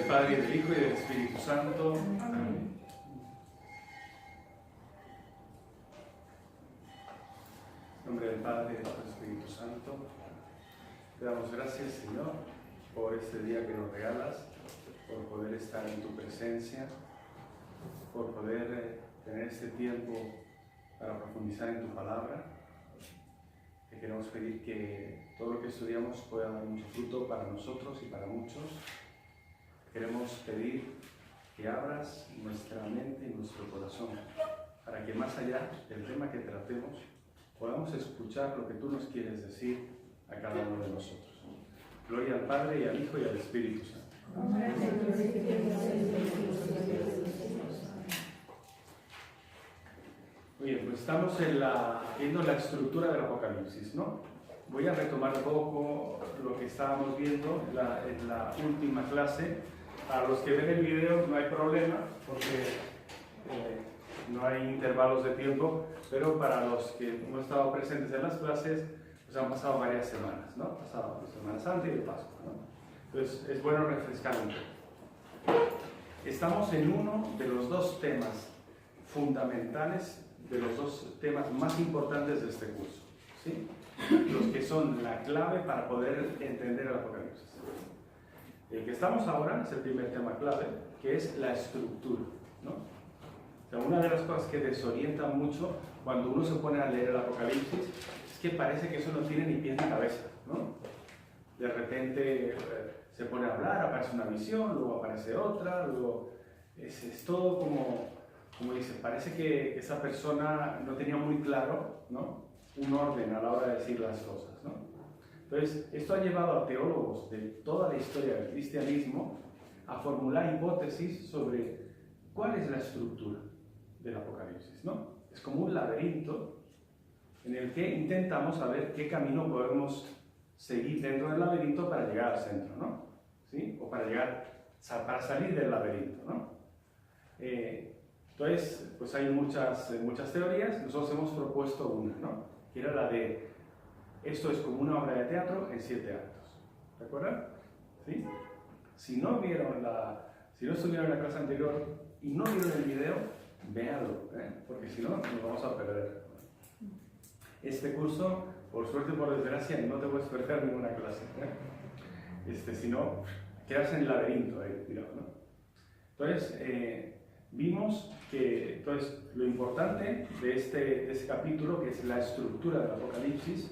Padre, y del Hijo, y del Espíritu Santo. Amén. En nombre del Padre, y del Espíritu Santo. Te damos gracias, Señor, por este día que nos regalas, por poder estar en tu presencia, por poder tener este tiempo para profundizar en tu palabra. Te queremos pedir que todo lo que estudiamos pueda dar mucho fruto para nosotros y para muchos. Queremos pedir que abras nuestra mente y nuestro corazón para que más allá del tema que tratemos podamos escuchar lo que tú nos quieres decir a cada uno de nosotros. Gloria al Padre, y al Hijo, y al Espíritu Santo. Muy bien, pues estamos viendo la estructura del Apocalipsis, ¿no? Voy a retomar un poco lo que estábamos viendo en la última clase. Para los que ven el video no hay problema, porque no hay intervalos de tiempo, pero para los que hemos estado presentes en las clases, pues han pasado varias semanas, ¿no? Ha pasado la Semana Santa y de Pascua, ¿no? Entonces es bueno refrescar un poco. Estamos en uno de los dos temas fundamentales, de los dos temas más importantes de este curso, ¿sí? Los que son la clave para poder entender el Apocalipsis. El que estamos ahora es el primer tema clave, que es la estructura, ¿no? O sea, una de las cosas que desorienta mucho cuando uno se pone a leer el Apocalipsis es que parece que eso no tiene ni pies ni cabeza, ¿no? De repente se pone a hablar, aparece una visión, luego aparece otra, luego es todo como dice, parece que esa persona no tenía muy claro, ¿no?, un orden a la hora de decir las cosas, ¿no? Entonces, esto ha llevado a teólogos de toda la historia del cristianismo a formular hipótesis sobre cuál es la estructura del Apocalipsis, ¿no? Es como un laberinto en el que intentamos saber qué camino podemos seguir dentro del laberinto para llegar al centro, ¿no? ¿Sí? O para salir del laberinto, ¿no? Entonces, pues hay muchas teorías. Nosotros hemos propuesto una, ¿no?, que era la de esto es como una obra de teatro en 7 actos. ¿De acuerdo? ¿Sí? Si no estuvieron en la clase anterior y no vieron el video, véanlo, porque si no, nos vamos a perder. Este curso, por suerte o por desgracia, no te puedes perder ninguna clase, si no, quedas en el laberinto ahí, tirado, ¿no? Entonces, vimos que lo importante de este capítulo, que es la estructura del Apocalipsis,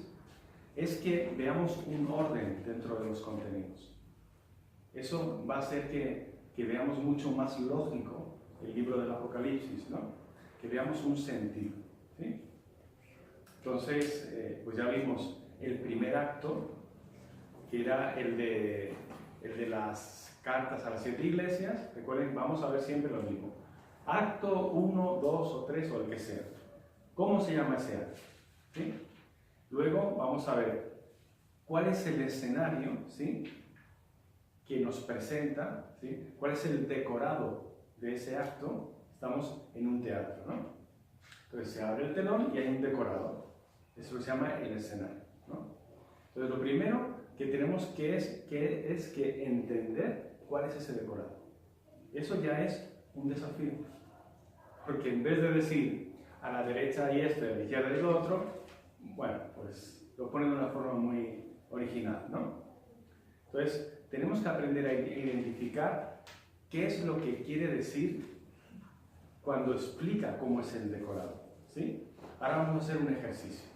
es que veamos un orden dentro de los contenidos. Eso va a hacer que veamos mucho más lógico el libro del Apocalipsis, ¿no? Que veamos un sentido, ¿sí? Entonces, pues ya vimos el primer acto, que era el de las cartas a las 7 iglesias. Recuerden, vamos a ver siempre lo mismo. Acto 1, 2 o 3 o el que sea. ¿Cómo se llama ese acto? ¿Sí? Luego vamos a ver cuál es el escenario, ¿sí?, que nos presenta, ¿sí?, cuál es el decorado de ese acto. Estamos en un teatro, ¿no? Entonces se abre el telón y hay un decorado. Eso se llama el escenario, ¿no? Entonces lo primero que tenemos que entender cuál es ese decorado. Eso ya es un desafío. Porque en vez de decir a la derecha y esto y a la izquierda y lo otro, bueno, pues lo ponen de una forma muy original, ¿no? Entonces, tenemos que aprender a identificar qué es lo que quiere decir cuando explica cómo es el decorado, ¿sí? Ahora vamos a hacer un ejercicio.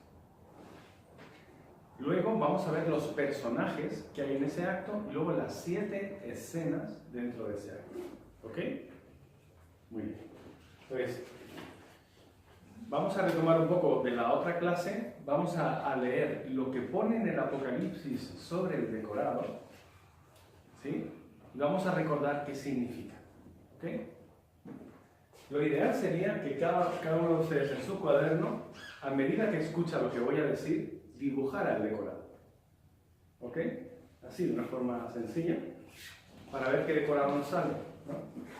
Luego vamos a ver los personajes que hay en ese acto y luego las 7 escenas dentro de ese acto, ¿ok? Muy bien. Entonces, vamos a retomar un poco de la otra clase. Vamos a leer lo que pone en el Apocalipsis sobre el decorado, ¿sí? Y vamos a recordar qué significa, ¿ok? Lo ideal sería que cada uno de ustedes en su cuaderno, a medida que escucha lo que voy a decir, dibujara el decorado, ¿ok? Así, de una forma sencilla, para ver qué decorado nos sale, ¿no?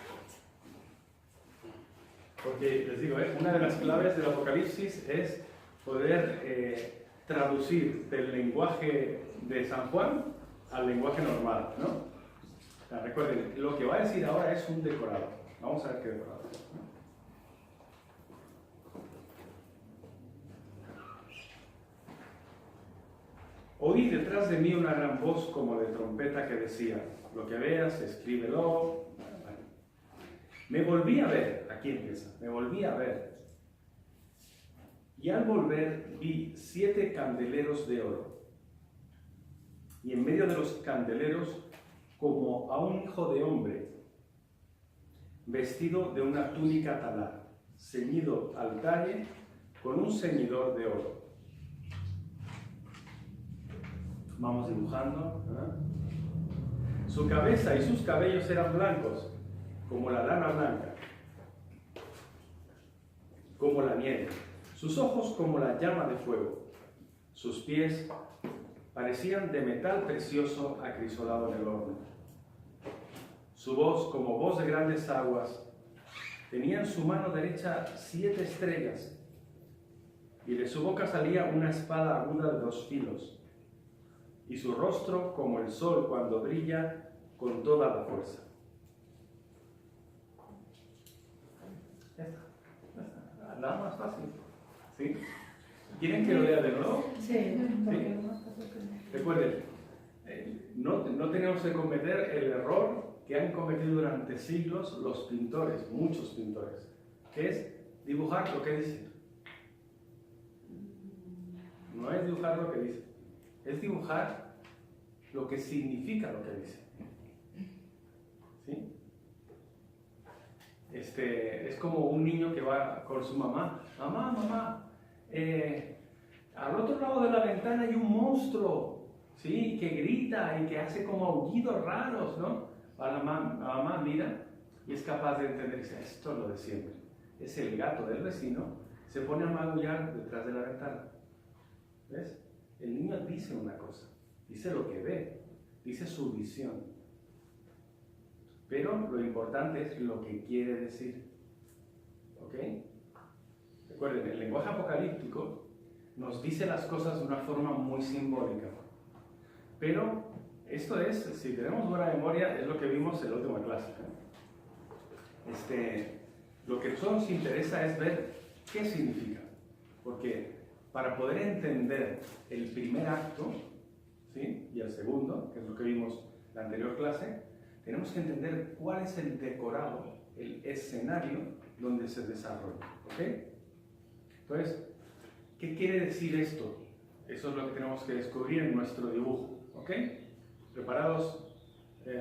Porque, les digo, una de las claves del Apocalipsis es poder traducir del lenguaje de San Juan al lenguaje normal, ¿no? Recuerden, lo que va a decir ahora es un decorado. Vamos a ver qué decorado es. Oí detrás de mí una gran voz como de trompeta que decía: lo que veas, escríbelo. Me volví a ver, aquí empieza, me volví a ver. Y al volver vi 7 candeleros de oro. Y en medio de los candeleros, como a un hijo de hombre, vestido de una túnica talar, ceñido al talle con un ceñidor de oro. Vamos dibujando. Su cabeza y sus cabellos eran blancos, como la lana blanca, como la nieve. Sus ojos como la llama de fuego. Sus pies parecían de metal precioso acrisolado en el horno. Su voz como voz de grandes aguas. Tenía en su mano derecha 7 estrellas, y de su boca salía una espada aguda de 2 filos, y su rostro como el sol cuando brilla con toda la fuerza. Ya está. Nada más fácil. ¿Sí? ¿Quieren que lo lea de nuevo? Sí. Recuerden, no tenemos que cometer el error que han cometido durante siglos los pintores, muchos pintores, que es dibujar lo que dice. No es dibujar lo que dice, es dibujar lo que significa lo que dice. ¿Sí? Es como un niño que va con su mamá. Mamá, al otro lado de la ventana hay un monstruo, ¿sí? Que grita y que hace como aullidos raros, ¿no? La mamá mira y es capaz de entender, dice, esto es lo de siempre. Es el gato del vecino, se pone a magullar detrás de la ventana. ¿Ves? El niño dice una cosa, dice lo que ve, dice su visión. Pero lo importante es lo que quiere decir. ¿Ok? Recuerden, el lenguaje apocalíptico nos dice las cosas de una forma muy simbólica. Pero esto es, si tenemos buena memoria, es lo que vimos en la última clase. Lo que a nosotros nos interesa es ver qué significa. Porque para poder entender el primer acto, ¿sí? Y el segundo, que es lo que vimos en la anterior clase, tenemos que entender cuál es el decorado, el escenario donde se desarrolla. ¿Ok? Entonces, ¿qué quiere decir esto? Eso es lo que tenemos que descubrir en nuestro dibujo. ¿Ok? ¿Preparados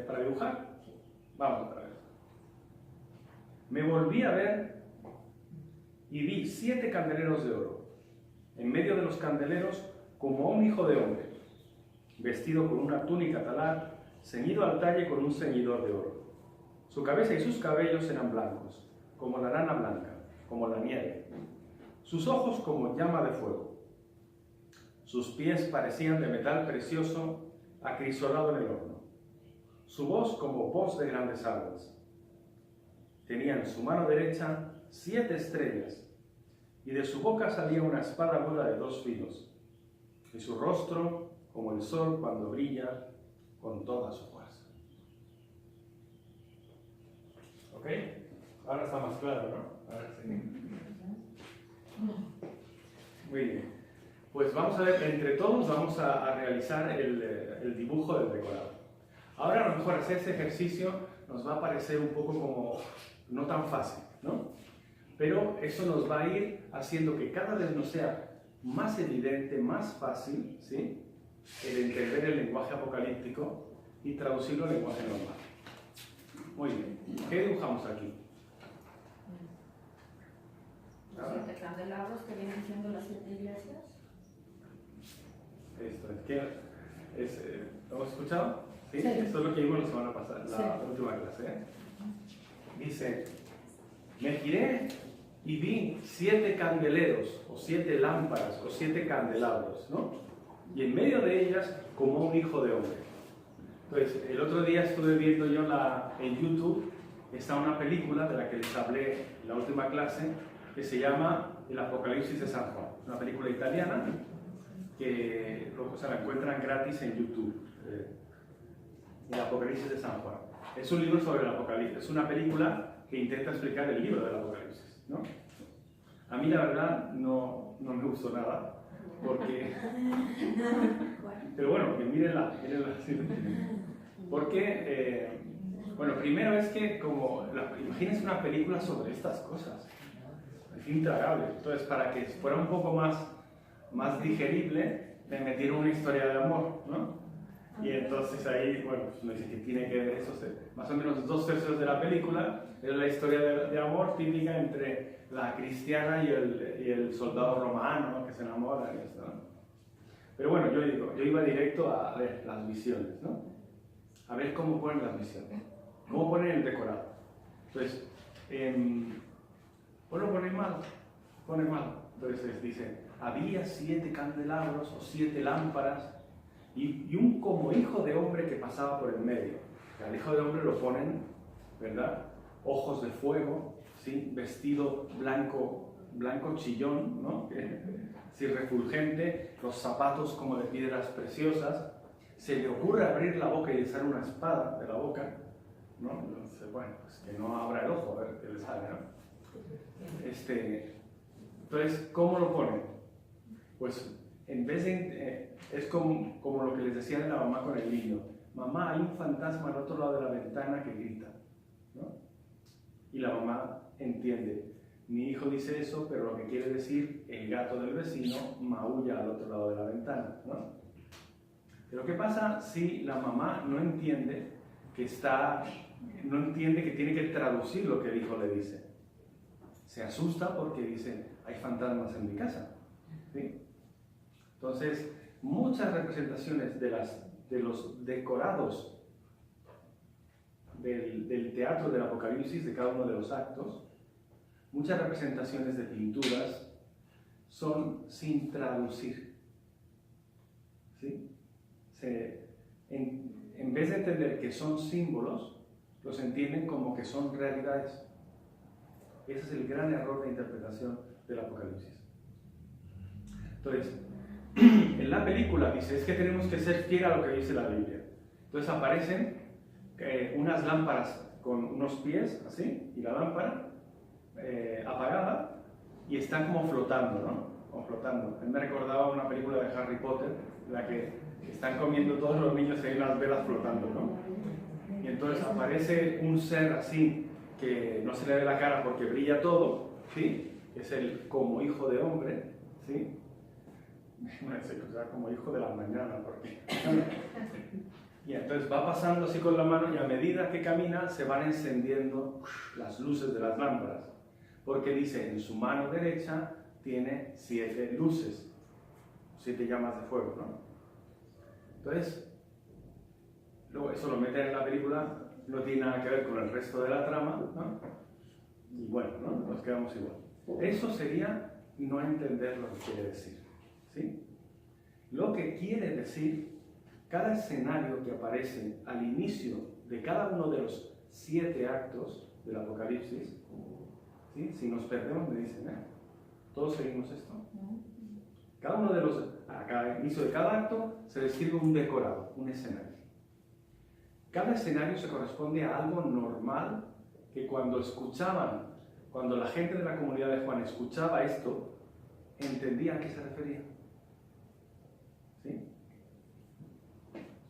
para dibujar? Vamos a ver. Me volví a ver y vi 7 candeleros de oro. En medio de los candeleros, como un hijo de hombre, vestido con una túnica talar, ceñido al talle con un ceñidor de oro. Su cabeza y sus cabellos eran blancos, como la lana blanca, como la nieve. Sus ojos como llama de fuego. Sus pies parecían de metal precioso acrisolado en el horno. Su voz como voz de grandes aguas. Tenía en su mano derecha 7 estrellas, y de su boca salía una espada aguda de 2 filos, y su rostro como el sol cuando brilla con toda su fuerza. ¿Ok? Ahora está más claro, ¿no? Ahora sí. Muy bien. Pues vamos a ver, entre todos vamos a realizar el dibujo del decorado. Ahora a lo mejor hacer ese ejercicio nos va a parecer un poco como no tan fácil, ¿no? Pero eso nos va a ir haciendo que cada vez nos sea más evidente, más fácil, ¿sí? El entender el lenguaje apocalíptico y traducirlo al lenguaje normal. Muy bien. ¿Qué dibujamos aquí? Los 7 candelabros que vienen siendo las 7 iglesias. Esto es que ¿lo hemos escuchado? ¿Sí? Sí. Esto es lo que vimos la semana pasada, la última clase. Dice, me giré y vi 7 candeleros, o 7 lámparas, o 7 candelabros, ¿no? Y en medio de ellas, como un hijo de hombre. Entonces, el otro día estuve viendo yo en YouTube, está una película de la que les hablé en la última clase, que se llama El Apocalipsis de San Juan. Una película italiana que se la encuentran gratis en YouTube. El Apocalipsis de San Juan. es un libro sobre el Apocalipsis, es una película que intenta explicar el libro del Apocalipsis, ¿no? A mí la verdad no me gustó nada, porque... Pero bueno, que mírenla. Porque, bueno, primero es que imagínense una película sobre estas cosas, es intragable. Entonces, para que fuera un poco más digerible, me metieron una historia de amor, ¿no? Y entonces ahí, bueno, pues me dice que tiene que ver eso, más o menos 2/3 de la película es la historia de amor típica entre la cristiana y el soldado romano, ¿no? Que se enamoran y esto, ¿no? Pero bueno, yo iba directo a ver las visiones, ¿no? A ver cómo ponen las visiones, cómo ponen el decorado. Entonces, pues lo ponen mal. Entonces dice, había 7 candelabros o 7 lámparas y un como hijo de hombre que pasaba por el medio. Al hijo de hombre lo ponen, ¿verdad? Ojos de fuego, ¿sí? Vestido blanco chillón, ¿no? Sí, refulgente, los zapatos como de piedras preciosas. Se le ocurre abrir la boca y le sale una espada de la boca, ¿no? Entonces, bueno, pues que no abra el ojo a ver qué le sale, ¿no? Entonces, ¿cómo lo ponen? Pues en vez de... es como lo que les decía de la mamá con el niño. Mamá, hay un fantasma al otro lado de la ventana que grita, ¿no? Y la mamá entiende. Mi hijo dice eso, pero lo que quiere decir, el gato del vecino maulla al otro lado de la ventana, ¿no? Pero ¿qué pasa si la mamá no entiende que tiene que traducir lo que el hijo le dice? Se asusta porque dice, hay fantasmas en mi casa, ¿sí? Entonces, muchas representaciones de los decorados del teatro del Apocalipsis, de cada uno de los actos, muchas representaciones de pinturas son sin traducir, ¿sí? En vez de entender que son símbolos, los entienden como que son realidades. Ese es el gran error de interpretación del Apocalipsis. Entonces, en la película dice, es que tenemos que ser fieles a lo que dice la Biblia. Entonces aparecen unas lámparas con unos pies, así, y la lámpara apagada, y están como flotando, ¿no? Como flotando. Me recordaba una película de Harry Potter, en la que están comiendo todos los niños y hay unas velas flotando, ¿no? Y entonces aparece un ser así, que no se le ve la cara porque brilla todo, ¿sí? Es el como hijo de hombre, ¿sí? O sea, como hijo de la mañana, porque... Y entonces va pasando así con la mano y a medida que camina se van encendiendo las luces de las lámparas, porque dice, en su mano derecha tiene 7 luces, 7 llamas de fuego, ¿no? Entonces, luego eso lo meten en la película, no tiene nada que ver con el resto de la trama, ¿no? Y bueno, ¿no? Nos quedamos igual. Eso sería no entender lo que quiere decir, ¿sí? Lo que quiere decir, cada escenario que aparece al inicio de cada uno de los 7 actos del Apocalipsis, ¿sí? Si nos perdemos me dicen, ¿todos seguimos esto? Cada uno de al inicio de cada acto se describe un decorado, un escenario. Cada escenario se corresponde a algo normal que cuando la gente de la comunidad de Juan escuchaba esto, entendía a qué se refería. ¿Sí?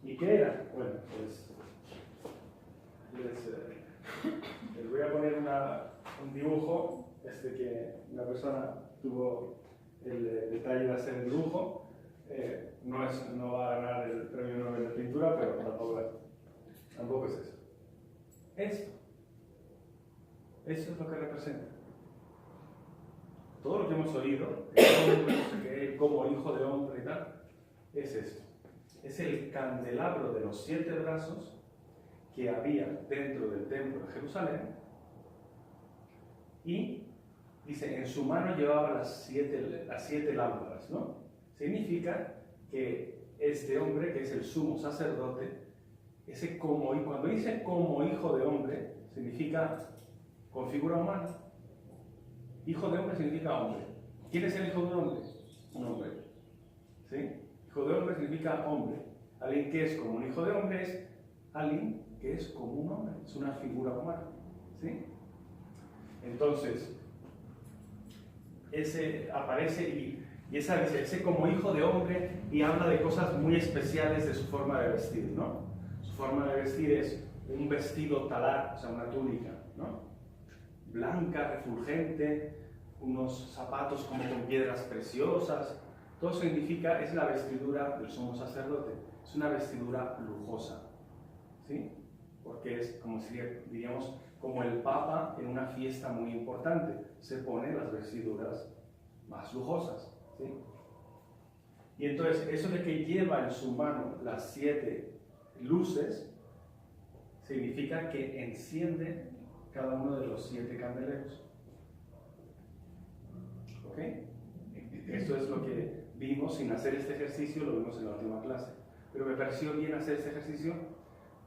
¿Y qué era? Bueno, pues les voy a poner un dibujo que una persona tuvo el detalle de hacer el dibujo. No va a ganar el premio Nobel de Pintura, pero tampoco es eso. Eso es lo que representa. Todo lo que hemos oído, como hijo de hombre y tal, es esto. Es el candelabro de los 7 brazos que había dentro del templo de Jerusalén. Y dice, en su mano llevaba las 7 lámparas, ¿no? Significa que este hombre, que es el sumo sacerdote, cuando dice como hijo de hombre, significa con figura humana. Hijo de hombre significa hombre. ¿Quién es el hijo de un hombre? Un hombre. ¿Sí? Hijo de hombre significa hombre. Alguien que es como un hijo de hombre es alguien que es como un hombre, es una figura humana, ¿sí? Entonces, ese aparece y ese como hijo de hombre y habla de cosas muy especiales de su forma de vestir, ¿no? Su forma de vestir es un vestido talar, o sea, una túnica, ¿no? Blanca, refulgente, unos zapatos como con piedras preciosas. Todo eso significa, es la vestidura del sumo sacerdote, es una vestidura lujosa, ¿sí? Porque es como si diríamos, como el Papa en una fiesta muy importante, se pone las vestiduras más lujosas, ¿sí? Y entonces, eso de que lleva en su mano las 7 luces, significa que enciende cada uno de los 7 candeleros. ¿Ok? Esto es lo que vimos sin hacer este ejercicio, lo vimos en la última clase. Pero me pareció bien hacer este ejercicio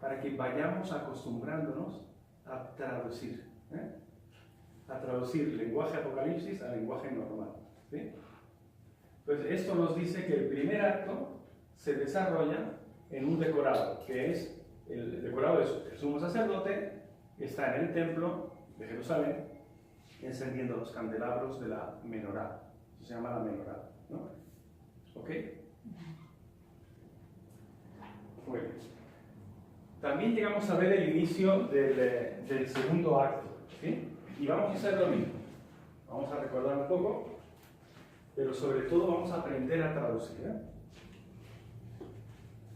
para que vayamos acostumbrándonos a traducir. A traducir lenguaje Apocalipsis a lenguaje normal. ¿Sí? Entonces, esto nos dice que el primer acto se desarrolla en un decorado, que es el decorado del sumo sacerdote, que está en el templo de Jerusalén, encendiendo los candelabros de la menorá. Eso se llama la menorá, ¿no? ¿Ok? Bueno. También llegamos a ver el inicio del segundo acto, ¿sí? Y vamos a hacer lo mismo. Vamos a recordar un poco, pero sobre todo vamos a aprender a traducir, ¿eh?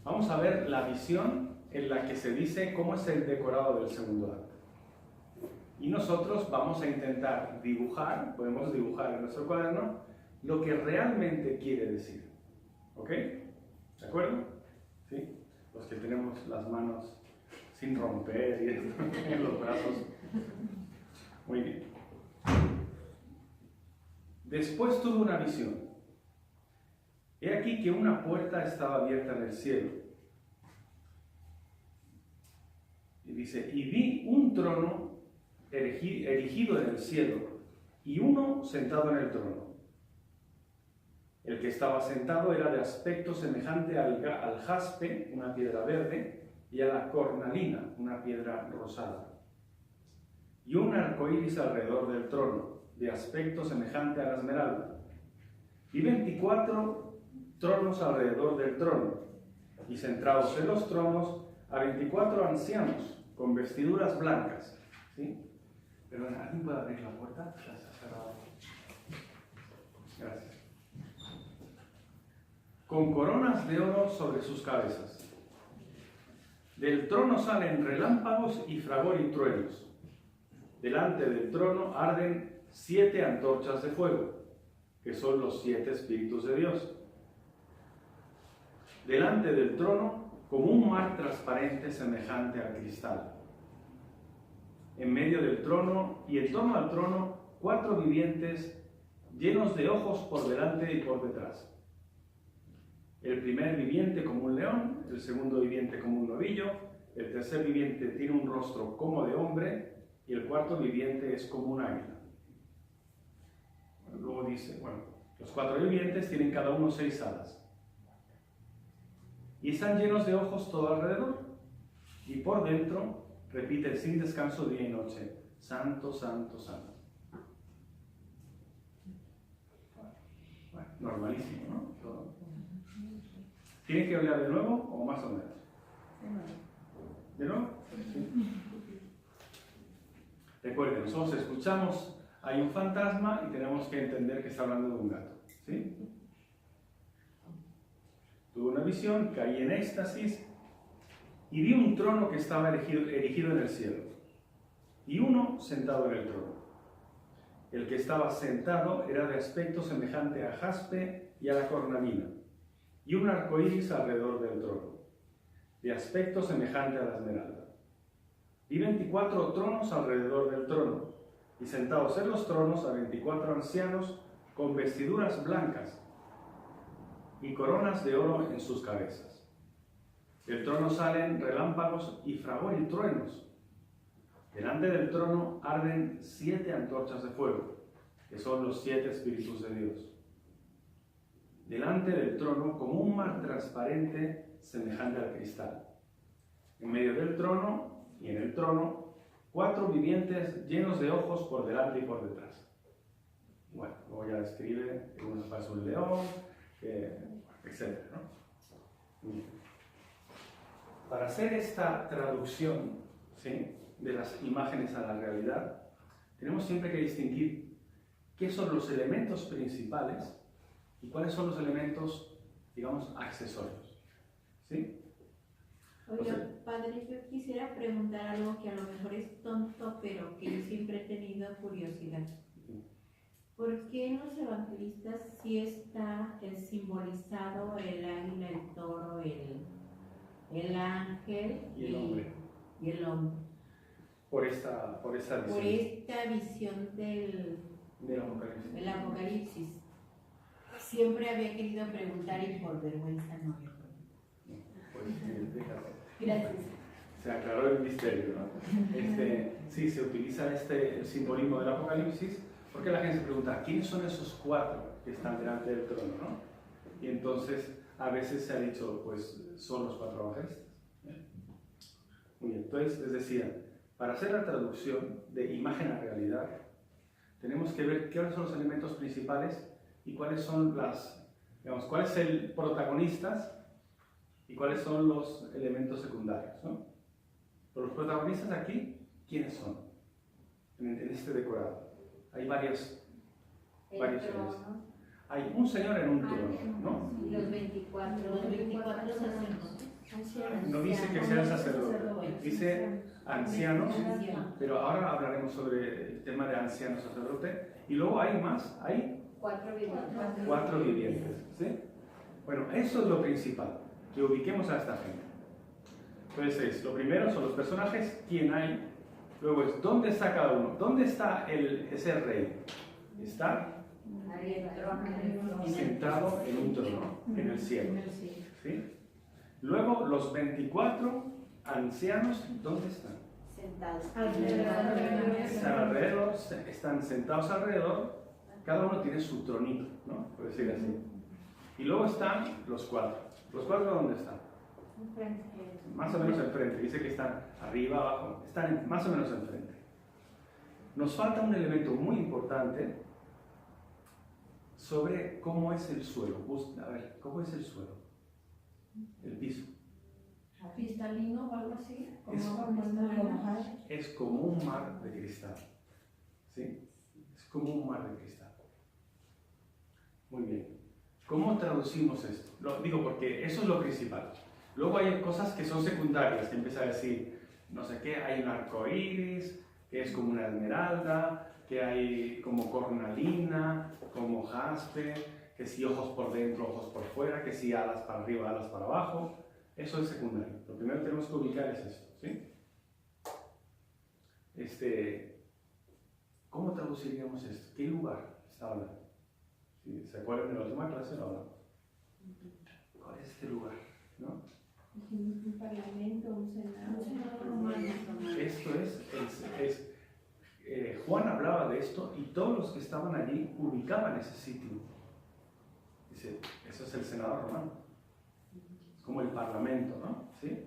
Vamos a ver la visión en la que se dice cómo es el decorado del segundo acto. Y nosotros vamos a intentar dibujar, podemos dibujar en nuestro cuaderno, lo que realmente quiere decir. ¿Ok? ¿De acuerdo? ¿Sí? Los que tenemos las manos sin romper y en los brazos. Muy bien. Después tuve una visión. He aquí que una puerta estaba abierta en el cielo. Y dice, y vi un trono erigido en el cielo, y uno sentado en el trono. El que estaba sentado era de aspecto semejante al jaspe, una piedra verde, y a la cornalina, una piedra rosada. Y un arco iris alrededor del trono, de aspecto semejante a la esmeralda. Y 24 tronos alrededor del trono, y centrados en los tronos a 24 ancianos con vestiduras blancas. ¿Sí? Perdona, ¿alguien puede abrir la puerta? Ya se ha cerrado. Gracias. Con coronas de oro sobre sus cabezas. Del trono salen relámpagos y fragor y truenos. Delante del trono arden 7 antorchas de fuego, que son los 7 espíritus de Dios. Delante del trono, como un mar transparente semejante al cristal. En medio del trono y en torno al trono, 4 vivientes llenos de ojos por delante y por detrás. El primer viviente como un león, el segundo viviente como un novillo, el tercer viviente tiene un rostro como de hombre y el cuarto viviente es como un águila. Luego dice, bueno, los 4 vivientes tienen cada uno 6 alas. Y están llenos de ojos todo alrededor. Y por dentro repiten sin descanso día y noche, Santo, Santo, Santo. Bueno, normalísimo, ¿no? Todo. ¿Tiene que hablar de nuevo o más o menos? ¿De nuevo? Sí. Recuerden, nosotros escuchamos, hay un fantasma y tenemos que entender que está hablando de un gato. ¿Sí? Tuve una visión, caí en éxtasis y vi un trono que estaba erigido en el cielo y uno sentado en el trono. El que estaba sentado era de aspecto semejante a jaspe y a la cornalina, y un arco iris alrededor del trono, de aspecto semejante a la esmeralda. Vi 24 tronos alrededor del trono, y sentados en los tronos a 24 ancianos con vestiduras blancas y coronas de oro en sus cabezas. Del trono salen relámpagos y fragor y truenos. Delante del trono arden 7 antorchas de fuego, que son los 7 espíritus de Dios. Delante del trono, como un mar transparente semejante al cristal. En medio del trono y en el trono, 4 vivientes llenos de ojos por delante y por detrás. Bueno, luego ya describe que uno parece un león, etc., ¿no? Para hacer esta traducción, ¿sí?, de las imágenes a la realidad, tenemos siempre que distinguir qué son los elementos principales y cuáles son los elementos, digamos, accesorios. ¿Sí? Oiga, padre, yo quisiera preguntar algo que a lo mejor es tonto, pero que yo siempre he tenido curiosidad. ¿Por qué en los evangelistas sí está simbolizado el águila, el toro, el ángel Y el hombre. y el hombre? Por esta visión. Por esta visión del Apocalipsis. Siempre había querido preguntar y por vergüenza no había preguntado. Pues, déjalo. Gracias. Se aclaró el misterio, ¿no? Sí, se utiliza el simbolismo del Apocalipsis porque la gente se pregunta, ¿quiénes son esos 4 que están delante del trono, ¿no? Y entonces a veces se ha dicho, pues son los 4 evangelistas. Muy bien, entonces les decía, para hacer la traducción de imagen a realidad, tenemos que ver cuáles son los elementos principales y cuáles son cuáles son el protagonistas y cuáles son los elementos secundarios, ¿no? Pero los protagonistas aquí, ¿quiénes son? En este decorado. Hay varios señores. Hay un señor en un trono, ¿no? Y los 24 sacerdotes. No dice que sean sacerdotes, dice ancianos, pero ahora hablaremos sobre el tema de ancianos sacerdote. Y luego hay más, hay 4 vivientes, ¿sí? Bueno, eso es lo principal, que ubiquemos a esta gente. Entonces, lo primero son los personajes, quién hay, luego es dónde está cada uno, dónde está ese rey. Está sentado en un trono, en el cielo, ¿sí? Luego, los 24 ancianos, ¿dónde están? Están sentados alrededor, cada uno tiene su tronito, ¿no? Por decir así. Y luego están los 4. ¿Los 4 dónde están? Más o menos enfrente. Dice que están arriba, abajo. Están más o menos enfrente. Nos falta un elemento muy importante sobre cómo es el suelo. A ver, ¿cómo es el suelo? El piso. ¿Cristalino o algo así? Es como un mar de cristal. ¿Sí? Es como un mar de cristal. Muy bien. ¿Cómo traducimos esto? Lo digo porque eso es lo principal. Luego hay cosas que son secundarias, que empieza a decir, no sé qué, hay un arco iris, que es como una esmeralda, que hay como cornalina, como jaspe, que si ojos por dentro, ojos por fuera, que si alas para arriba, alas para abajo. Eso es secundario. Lo primero que tenemos que ubicar es esto, ¿sí? ¿Cómo traduciríamos esto? ¿Qué lugar está hablando? Si se acuerdan de la última clase, lo hablamos. ¿Cuál es este lugar? ¿No? Un parlamento, un senado. Esto Juan hablaba de esto y todos los que estaban allí ubicaban ese sitio. Dice, eso es el Senado romano. Es como el parlamento, ¿no? ¿Sí?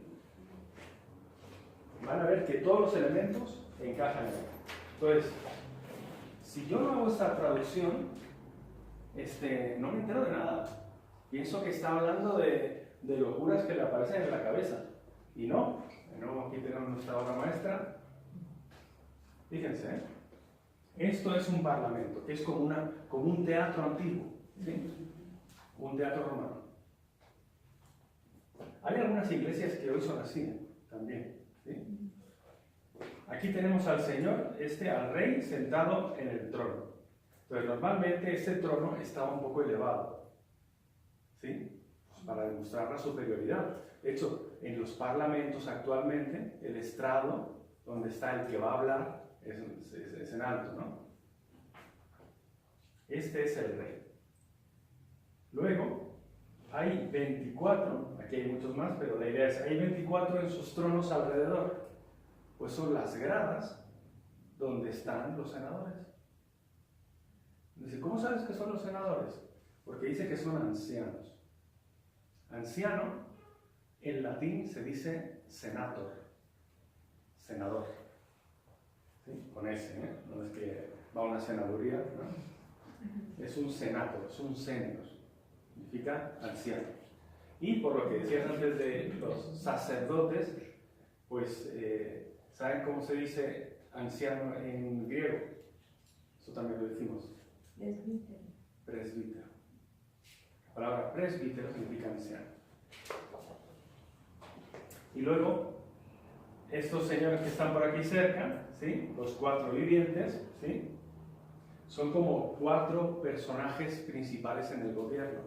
Van a ver que todos los elementos encajan ahí. Entonces, si yo no hago esta traducción, no me entero de nada. Pienso que está hablando de locuras que le aparecen en la cabeza. Y no. Aquí tenemos nuestra obra maestra. Fíjense, esto es un parlamento, que es como un teatro antiguo, ¿sí? Un teatro romano. Hay algunas iglesias que hoy son así también, ¿sí? Aquí tenemos al Señor, al rey sentado en el trono. Entonces normalmente este trono estaba un poco elevado, ¿sí? Pues para demostrar la superioridad. De hecho, en los parlamentos actualmente, el estrado, donde está el que va a hablar, es en alto, ¿no? Este es el rey. Luego, hay 24, aquí hay muchos más, pero la idea es, hay 24 en sus tronos alrededor. Pues son las gradas donde están los senadores. Dice, ¿cómo sabes que son los senadores? Porque dice que son ancianos. Anciano, en latín se dice senator, senador, ¿sí? Con S, no es que va a una senaduría, ¿no? Es un senator, es un senior, significa anciano. Y por lo que decías antes de los sacerdotes, pues, ¿saben cómo se dice anciano en griego? Eso también lo decimos. Presbítero. Presbítero. La palabra presbítero significa anciano. Y luego, estos señores que están por aquí cerca, ¿sí? Los 4 vivientes, ¿sí? Son como 4 personajes principales en el gobierno.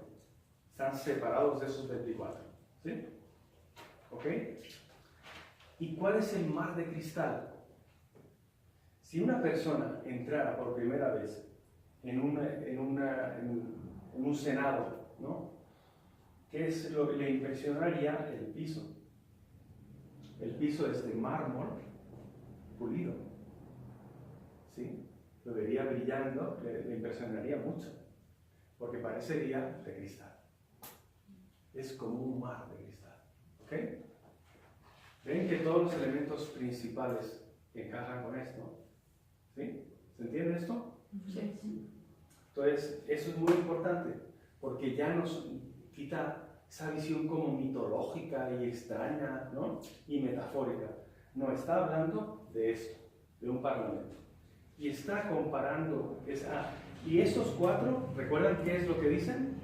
Están separados de esos 24, ¿sí? ¿Ok? ¿Y cuál es el mar de cristal? Si una persona entrara por primera vez en un senado, ¿no? ¿Qué es lo que le impresionaría? El piso. El piso es de mármol pulido, ¿sí? Lo vería brillando, le impresionaría mucho, porque parecería de cristal. Es como un mar de cristal, ¿ok? ¿Ven que todos los elementos principales encajan con esto? ¿Sí? ¿Se entiende esto? Sí. Entonces, eso es muy importante, porque ya nos quita esa visión como mitológica y extraña, ¿no? Y metafórica. No, está hablando de esto, de un parlamento. Y está comparando, y estos 4, ¿recuerdan qué es lo que dicen?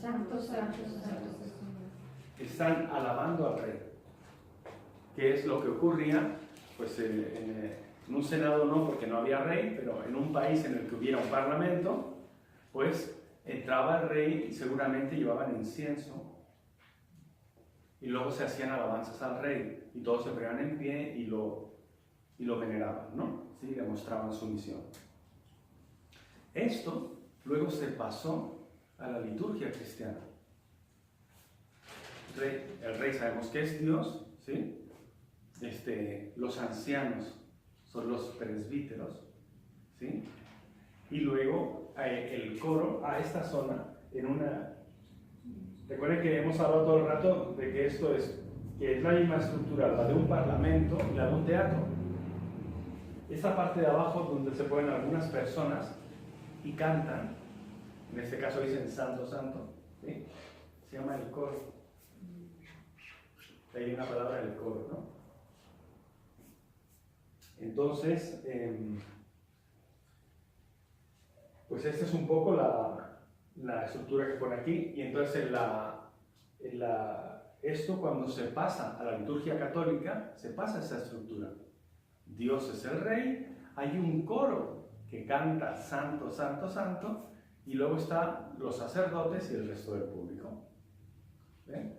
Santo, santo, santo. Están alabando al rey. ¿Qué es lo que ocurría? Pues en un senado no, porque no había rey, pero en un país en el que hubiera un parlamento, pues entraba el rey y seguramente llevaban incienso y luego se hacían alabanzas al rey y todos se ponían en pie y lo veneraban, ¿no? ¿Sí? Le mostraban su misión. Esto luego se pasó a la liturgia cristiana. El rey sabemos que es Dios, ¿sí? Los ancianos son los presbíteros, ¿sí? Y luego el coro a esta zona en una... Recuerden que hemos hablado todo el rato de que esto es la misma estructura, la de un parlamento y la de un teatro. Esta parte de abajo donde se ponen algunas personas y cantan, en este caso dicen santo, santo, ¿sí? Se llama el coro. Hay una palabra del coro, ¿no? Entonces, pues esta es un poco la estructura que pone aquí. Y entonces esto cuando se pasa a la liturgia católica, se pasa a esa estructura. Dios es el rey, hay un coro que canta santo, santo, santo, y luego están los sacerdotes y el resto del público. ¿Ven?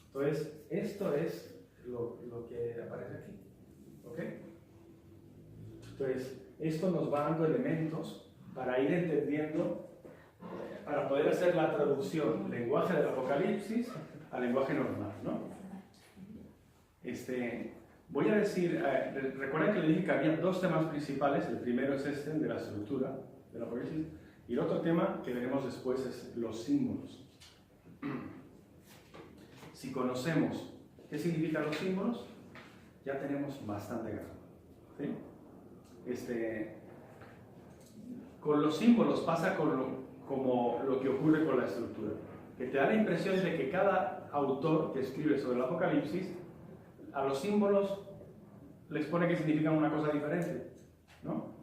Entonces, esto es lo que aparece aquí. ¿Ok? Entonces, esto nos va dando elementos para ir entendiendo, para poder hacer la traducción lenguaje del Apocalipsis al lenguaje normal, ¿no? Voy a decir, recuerden que le dije que había 2 temas principales. El primero es el de la estructura del Apocalipsis, y el otro tema que veremos después es los símbolos. Si conocemos qué significan los símbolos, ya tenemos bastante ganado, ¿sí? Con los símbolos pasa como lo que ocurre con la estructura, que te da la impresión de que cada autor que escribe sobre el Apocalipsis, a los símbolos les pone que significan una cosa diferente, ¿no?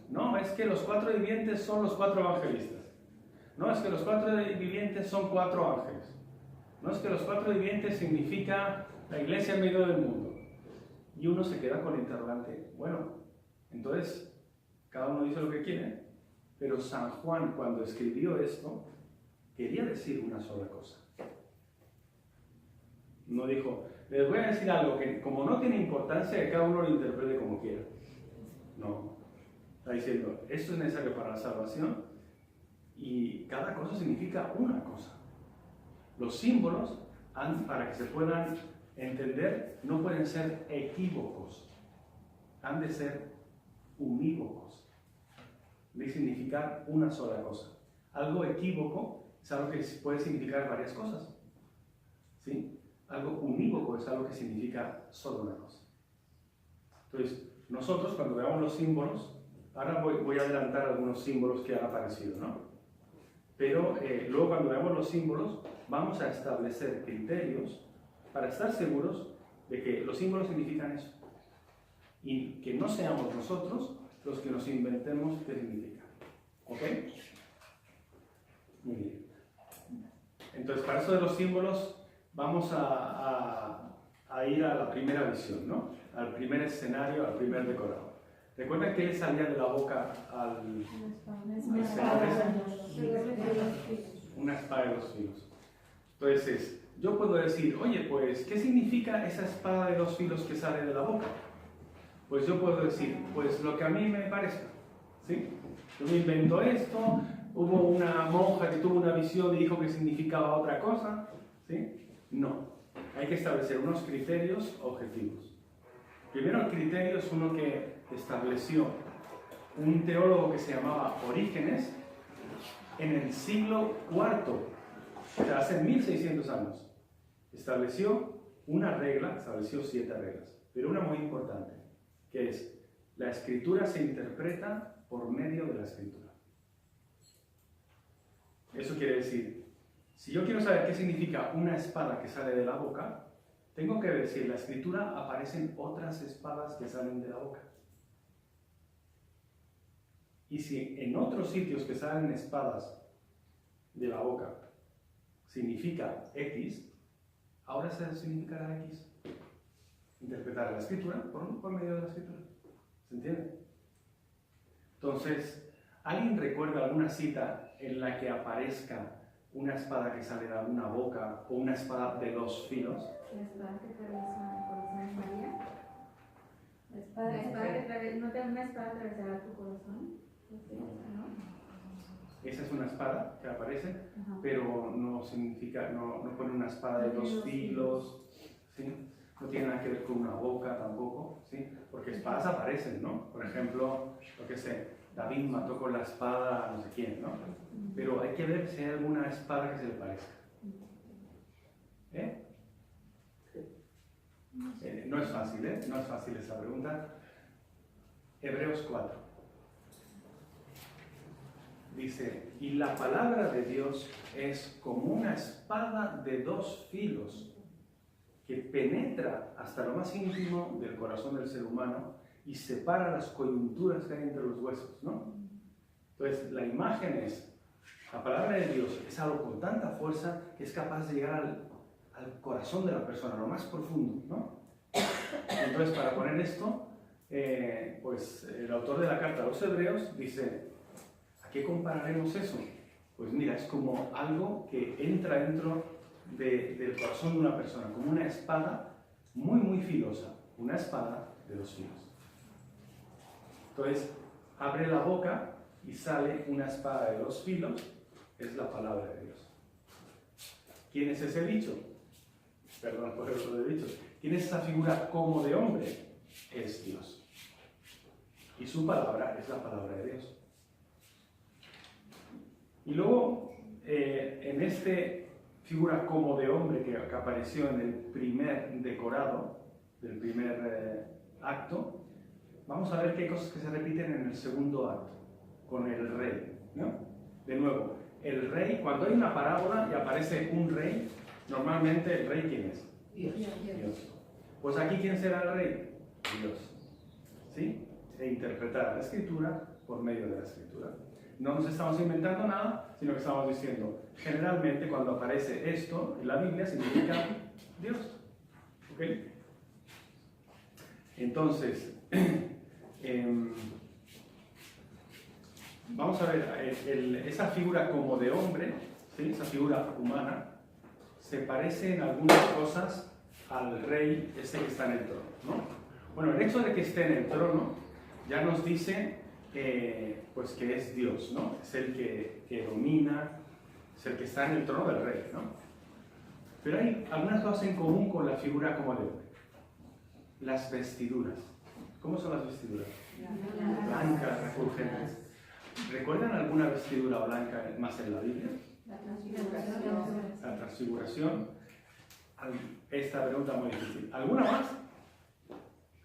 No, es que los 4 vivientes son los 4 evangelistas. No, es que los 4 vivientes son 4 ángeles. No, es que los 4 vivientes significa la iglesia en medio del mundo. Y uno se queda con el interrogante. Bueno, entonces, cada uno dice lo que quiere, pero San Juan, cuando escribió esto, quería decir una sola cosa. No dijo, les voy a decir algo que como no tiene importancia, que cada uno lo interprete como quiera. No. Está diciendo, esto es necesario para la salvación y cada cosa significa una cosa. Los símbolos, para que se puedan entender, no pueden ser equívocos. Han de ser unívocos. De significar una sola cosa. Algo equívoco es algo que puede significar varias cosas. ¿Sí? algo unívoco es algo que significa solo una cosa. Entonces, nosotros cuando veamos los símbolos, ahora voy a adelantar algunos símbolos que han aparecido, ¿no? Pero luego cuando veamos los símbolos, vamos a establecer criterios para estar seguros de que los símbolos significan eso. Y que no seamos nosotros los que nos inventemos qué significa. ¿Ok? Muy bien. Entonces, para eso de los símbolos, vamos a ir a la primera visión, ¿no? Al primer escenario, al primer decorado. ¿Recuerdan qué le salía de la boca al señor ese? Una espada de 2 filos. Entonces, yo puedo decir, oye, pues, ¿qué significa esa espada de 2 filos que sale de la boca? Pues yo puedo decir, pues lo que a mí me parezca, ¿sí? Yo me invento esto, hubo una monja que tuvo una visión y dijo que significaba otra cosa, ¿sí? No, hay que establecer unos criterios objetivos. Primero, el criterio es uno que estableció un teólogo que se llamaba Orígenes en el siglo IV, o sea, hace 1600 años. Estableció una regla, estableció 7 reglas, pero una muy importante, que es, la escritura se interpreta por medio de la escritura. Eso quiere decir, si yo quiero saber qué significa una espada que sale de la boca, tengo que ver si en la escritura aparecen otras espadas que salen de la boca. Y si en otros sitios que salen espadas de la boca significa X, ahora se significará X. Interpretar la escritura por medio de la escritura. ¿Se entiende? Entonces, ¿alguien recuerda alguna cita en la que aparezca una espada que sale de alguna boca o una espada de 2 filos? La espada que atraviesa el corazón de María. La espada que atraviesa, ¿no te una espada atravesará tu corazón? ¿No? Esa es una espada que aparece, pero no significa, no pone una espada de 2 filos, ¿sí? No tiene nada que ver con una boca tampoco, ¿sí? Porque espadas aparecen, ¿no? Por ejemplo, lo que sé, David mató con la espada a no sé quién, ¿no? Pero hay que ver si hay alguna espada que se le parezca. No es fácil, ¿eh? No es fácil esa pregunta. Hebreos 4. Dice, y la palabra de Dios es como una espada de 2 filos que penetra hasta lo más íntimo del corazón del ser humano y separa las coyunturas que hay entre los huesos, ¿no? Entonces, la imagen es, la palabra de Dios es algo con tanta fuerza que es capaz de llegar al corazón de la persona, lo más profundo, ¿no? Entonces, para poner esto, pues el autor de la carta a los Hebreos dice, ¿a qué compararemos eso? Pues mira, es como algo que entra dentro del corazón de una persona, como una espada muy, muy filosa, una espada de 2 filos. Entonces, abre la boca y sale una espada de 2 filos, es la palabra de Dios. ¿Quién es ese bicho? Perdón por el otro de bicho. ¿Quién es esa figura como de hombre? Es Dios. Y su palabra es la palabra de Dios. Y luego, en este figura como de hombre que apareció en el primer decorado del primer acto, vamos a ver qué cosas que se repiten en el segundo acto, con el rey, ¿no? De nuevo, el rey, cuando hay una parábola y aparece un rey, normalmente el rey, ¿quién es? Dios. Pues aquí, ¿quién será el rey? Dios. ¿Sí? E interpretar la escritura por medio de la escritura. No nos estamos inventando nada, sino que estamos diciendo, generalmente cuando aparece esto en la Biblia significa Dios. ¿Ok? Entonces, vamos a ver, esa figura como de hombre, ¿sí? Esa figura humana, se parece en algunas cosas al rey ese que está en el trono, ¿no? Bueno, el hecho de que esté en el trono ya nos dice pues que es Dios, ¿no? Es el que domina, es el que está en el trono del rey, ¿no? Pero hay algunas cosas en común con la figura como de hombre. Las vestiduras. ¿Cómo son las vestiduras? Blancas, refulgentes. ¿Recuerdan alguna vestidura blanca más en la Biblia? La transfiguración. La transfiguración. esta pregunta muy difícil. ¿Alguna más?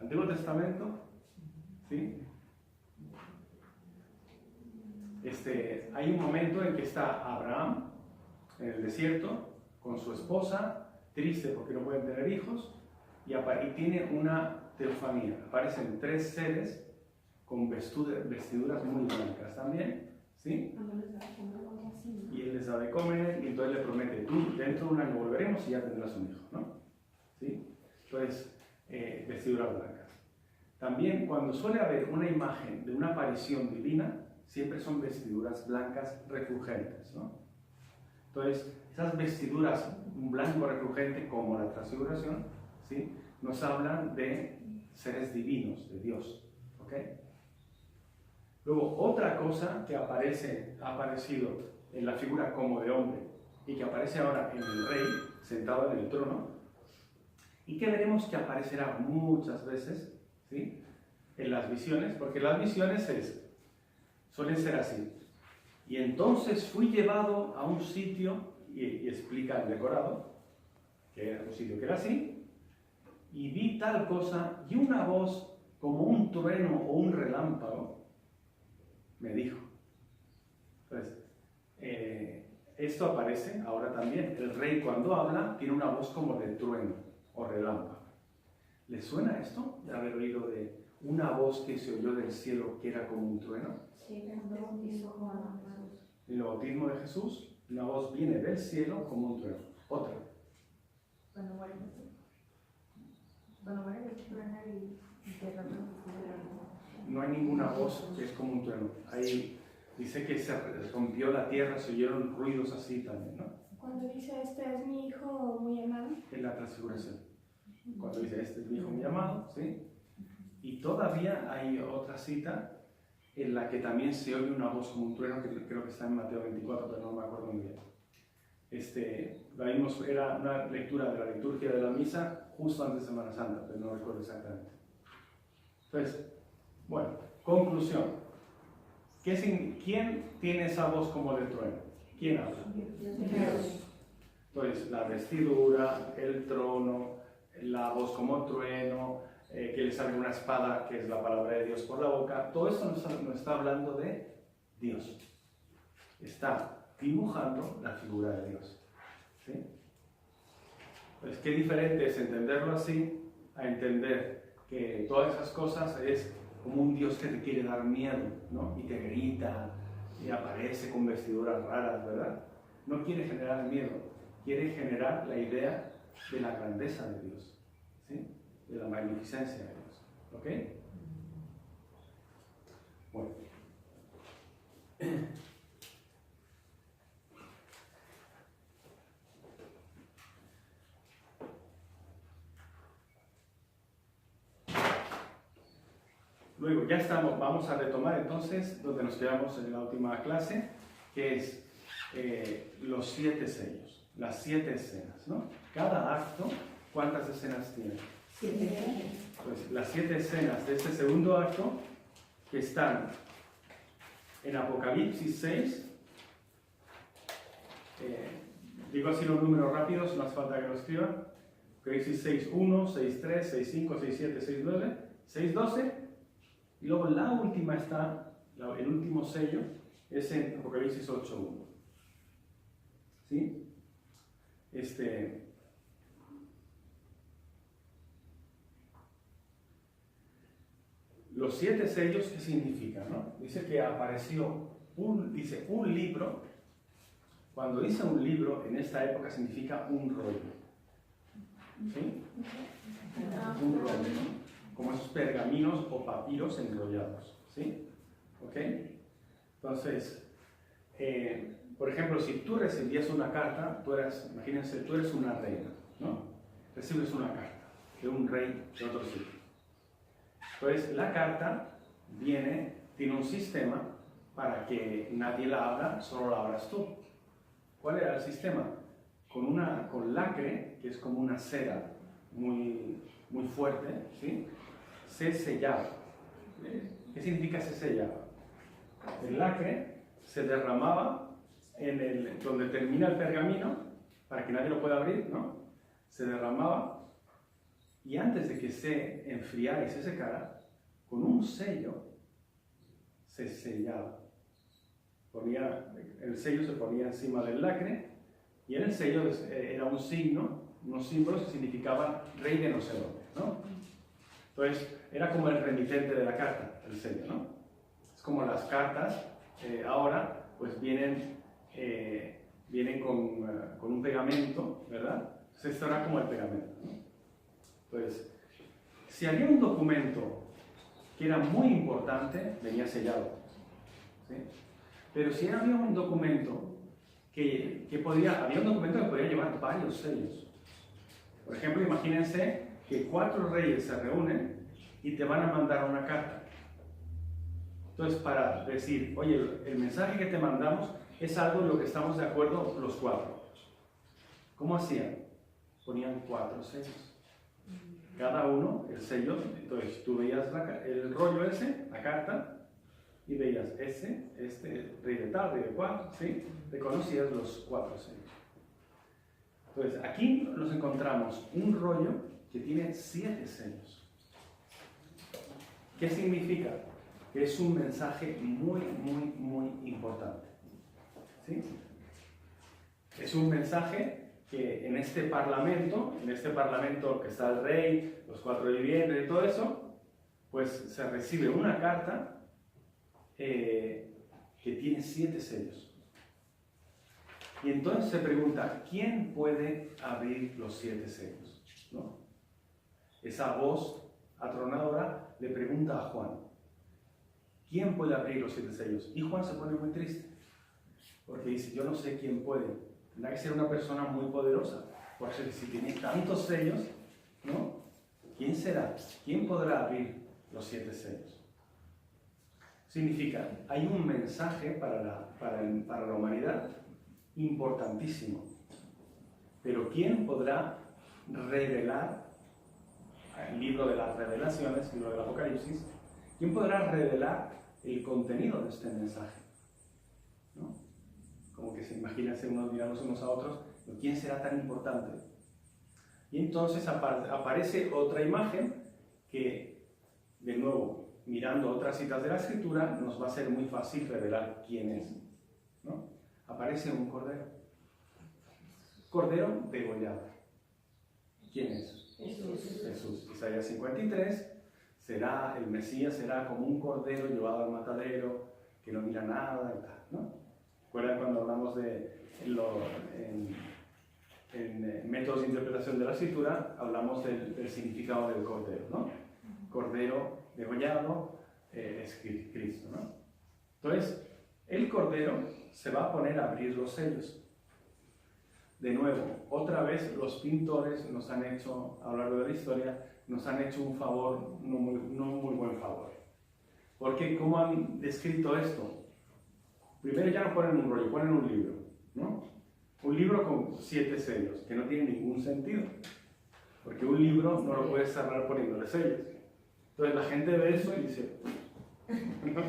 ¿Antiguo Testamento? ¿Sí? Hay un momento en que está Abraham en el desierto con su esposa, triste porque no pueden tener hijos, y tiene una teofanía. Aparecen 3 seres con vestiduras muy blancas también, ¿sí? Y él les da de comer y entonces le promete, tú dentro de un año volveremos y ya tendrás un hijo, ¿no? ¿Sí? Entonces, vestiduras blancas. También cuando suele haber una imagen de una aparición divina, siempre son vestiduras blancas refulgentes, ¿no? Entonces, esas vestiduras, un blanco refulgente como la transfiguración, ¿sí? Nos hablan de seres divinos, de Dios, ¿ok? Luego, otra cosa que ha aparecido en la figura como de hombre y que aparece ahora en el rey, sentado en el trono, y que veremos que aparecerá muchas veces, ¿sí? En las visiones, porque las visiones suelen ser así. Y entonces fui llevado a un sitio, y explica el decorado, que era un sitio que era así, y vi tal cosa, y una voz como un trueno o un relámpago me dijo. Entonces, esto aparece ahora también. El rey cuando habla tiene una voz como de trueno o relámpago. ¿Le suena esto de haber oído de una voz que se oyó del cielo que era como un trueno? Sí, cuando hizo Juan. En el bautismo de Jesús, una voz viene del cielo como un trueno. Otra. Cuando muere Jesús. Cuando muere Jesús truena y tierra. No hay ninguna voz que es como un trueno. Ahí dice que se rompió la tierra, se oyeron ruidos así también, ¿no? Cuando dice, este es mi hijo muy amado. En la transfiguración. Cuando dice, este es mi hijo muy amado, ¿sí? Y todavía hay otra cita en la que también se oye una voz como un trueno, que creo que está en Mateo 24, pero no me acuerdo muy bien. La vimos, era una lectura de la liturgia de la misa justo antes de Semana Santa, pero no recuerdo exactamente. Entonces, bueno, conclusión. ¿Quién tiene esa voz como de trueno? ¿Quién habla? Dios. Entonces, la vestidura, el trono, la voz como trueno, que le sale una espada, que es la palabra de Dios por la boca, todo esto nos está hablando de Dios. Está dibujando la figura de Dios. ¿Sí? Pues qué diferente es entenderlo así a entender que todas esas cosas es como un Dios que te quiere dar miedo, ¿no? Y te grita y aparece con vestiduras raras, ¿verdad? No quiere generar miedo, quiere generar la idea de la grandeza de Dios, ¿sí? De la magnificencia de Dios, ¿ok? Bueno. Luego, ya estamos, vamos a retomar entonces donde nos quedamos en la última clase, que es los 7 sellos, las 7 escenas, ¿no? Cada acto, ¿cuántas escenas tiene? 7. Pues las 7 escenas de este segundo acto, que están en Apocalipsis 6, digo así los números rápidos, no hace falta que lo escriban. Apocalipsis 6.1, 6.3, 6.5, 6.7, 6.9, 6.12, y luego la última está, el último sello, es en Apocalipsis 8.1. ¿Sí? Los 7 sellos, ¿qué significan? ¿No? Dice que apareció un libro. Cuando dice un libro, en esta época significa un rollo. ¿Sí? Un rollo, ¿no? Como esos pergaminos o papiros enrollados. ¿Sí? ¿Ok? Entonces, por ejemplo, si tú recibías una carta, imagínense, tú eres una reina, ¿no? Recibes una carta de un rey de otro sitio. Entonces, la carta tiene un sistema para que nadie la abra, solo la abras tú. ¿Cuál era el sistema? Con lacre, que es como una cera muy, muy fuerte, ¿sí? Se sellaba. ¿Qué significa se sellaba? El lacre se derramaba donde termina el pergamino, para que nadie lo pueda abrir, ¿no? se derramaba y antes de que se enfriara y se secara, con un sello se sellaba. El sello se ponía encima del lacre y en el sello era un signo, unos símbolos que significaban rey de no sé dónde, ¿no? Entonces era como el remitente de la carta, el sello, ¿no? Es como las cartas ahora pues vienen con un pegamento, ¿verdad? Entonces esto era como el pegamento, ¿no? Entonces, si había un documento que era muy importante, venía sellado, ¿sí? Pero si había un documento había un documento que podía llevar varios sellos. Por ejemplo, imagínense que 4 reyes se reúnen y te van a mandar una carta. Entonces, para decir, oye, el mensaje que te mandamos es algo en lo que estamos de acuerdo los 4. ¿Cómo hacían? Ponían 4 sellos. Cada uno, el sello, entonces tú veías el rollo ese, la carta, y veías rey de tal, rey de cual, ¿sí? Reconocías los 4 sellos. Entonces, aquí nos encontramos un rollo que tiene 7 sellos. ¿Qué significa? Que es un mensaje muy, muy, muy importante. ¿Sí? Es un mensaje que en este parlamento que está el rey, los 4 vivientes y todo eso, pues se recibe una carta que tiene 7 sellos. Y entonces se pregunta, ¿quién puede abrir los 7 sellos? ¿No? Esa voz atronadora le pregunta a Juan, ¿quién puede abrir los 7 sellos? Y Juan se pone muy triste, porque dice, yo no sé quién puede. Tendrá que ser una persona muy poderosa, porque si tiene tantos sellos, ¿no? ¿Quién será? ¿Quién podrá abrir los 7 sellos? Significa, hay un mensaje para la humanidad importantísimo. Pero ¿quién podrá revelar el libro de las revelaciones, el libro del Apocalipsis? ¿Quién podrá revelar el contenido de este mensaje? ¿No? Como que se imagínense unos mirarnos unos a otros, ¿quién será tan importante? Y entonces aparece otra imagen que, de nuevo, mirando otras citas de la Escritura, nos va a ser muy fácil revelar quién es, ¿no? Aparece un cordero. Cordero degollado. ¿Quién es? Jesús. Isaías 53, el Mesías será como un cordero llevado al matadero, que no mira nada y tal, ¿no? ¿Recuerdan cuando hablamos en métodos de interpretación de la Escritura, hablamos del significado del cordero, ¿no? Cordero degollado es Cristo, ¿no? Entonces, el cordero se va a poner a abrir los sellos. De nuevo, otra vez los pintores nos han hecho, a lo largo de la historia, nos han hecho un favor, no muy buen favor. Porque, ¿cómo han descrito esto? Primero ya no ponen un rollo, ponen un libro, ¿no? Un libro con 7 sellos, que no tiene ningún sentido. Porque un libro no lo puedes cerrar poniéndole sellos. Entonces la gente ve eso y dice... ¿no?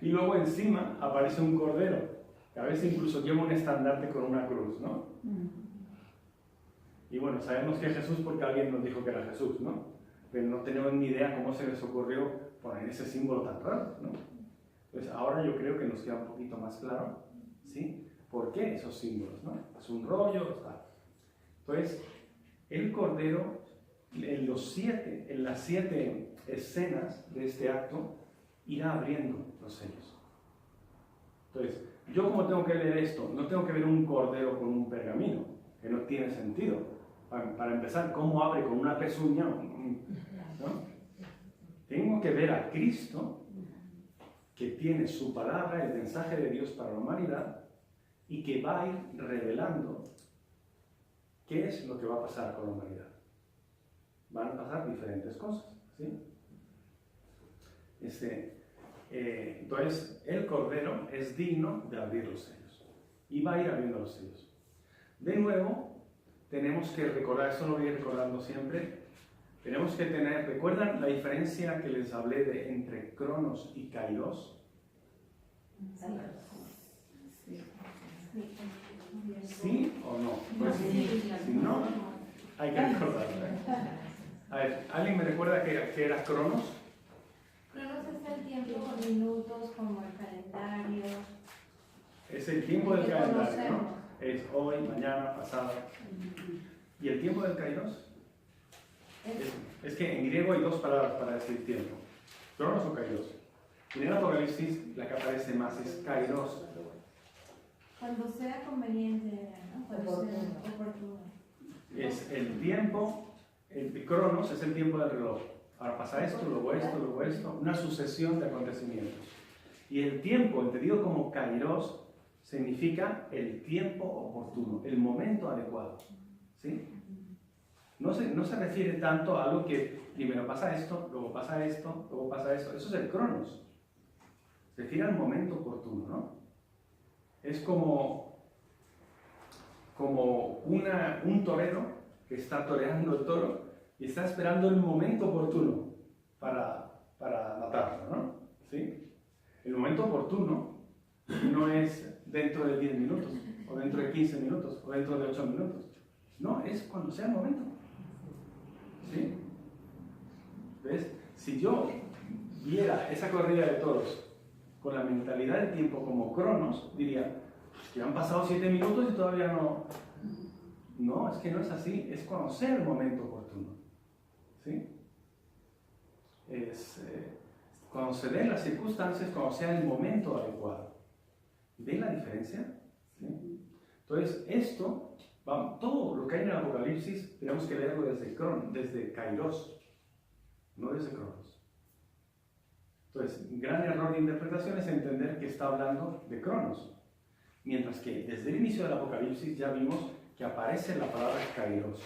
Y luego encima aparece un cordero, que a veces incluso lleva un estandarte con una cruz, ¿no? Y bueno, sabemos que es Jesús porque alguien nos dijo que era Jesús, ¿no? Pero no tenemos ni idea cómo se les ocurrió poner ese símbolo tan raro, ¿no? Entonces ahora yo creo que nos queda un poquito más claro, ¿sí? ¿Por qué esos símbolos, no? Es un rollo, tal. Entonces, el cordero, en las 7 escenas de este acto, irá abriendo los sellos. Entonces, yo como tengo que leer esto, no tengo que ver un cordero con un pergamino, que no tiene sentido. Para empezar, ¿cómo abre con una pezuña? ¿No? Tengo que ver a Cristo, que tiene su palabra, el mensaje de Dios para la humanidad, y que va a ir revelando qué es lo que va a pasar con la humanidad. Van a pasar diferentes cosas, ¿sí? Entonces, el cordero es digno de abrir los sellos y va a ir abriendo los sellos. De nuevo, tenemos que recordar, esto lo voy a ir recordando siempre, tenemos que tener, ¿recuerdan la diferencia que les hablé entre Cronos y Kairos? ¿Sí o no? Pues si no, Hay que recordarlo. A ver, ¿alguien me recuerda que era Cronos? Cronos es el tiempo con minutos, como el calendario. Es el tiempo del Que calendario, ¿no? conocemos. Es hoy, mañana, pasado. ¿Y el tiempo del Kairos? Es que en griego hay dos palabras para decir tiempo. Cronos o Kairos. En el Apocalipsis la que aparece más es Kairos. Cuando sea conveniente, ¿no? Cuando sea oportuno. Es el tiempo, el Cronos es el tiempo del reloj. Ahora pasa esto, luego esto, luego esto, una sucesión de acontecimientos. Y el tiempo, entendido como Kairos, significa el tiempo oportuno, el momento adecuado. ¿Sí? No se refiere tanto a algo que primero pasa esto, luego pasa esto, luego pasa esto. Eso es el Cronos. Se refiere al momento oportuno, ¿no? Es como un torero que está toreando el toro y está esperando el momento oportuno para matarlo, ¿no? ¿Sí? El momento oportuno no es dentro de 10 minutos, o dentro de 15 minutos, o dentro de 8 minutos. No, es cuando sea el momento. ¿Sí? ¿Ves? Si yo viera esa corrida de toros con la mentalidad del tiempo como Cronos, diría, pues que han pasado 7 minutos y todavía no... No, es que no es así, es cuando sea el momento oportuno. ¿Sí? Es cuando se den las circunstancias, cuando sea el momento adecuado. ¿Ven la diferencia? ¿Sí? Entonces, todo lo que hay en el Apocalipsis, tenemos que leerlo desde Kairos, no desde Cronos. Entonces, un gran error de interpretación es entender que está hablando de Cronos. Mientras que desde el inicio del Apocalipsis ya vimos que aparece la palabra Kairos.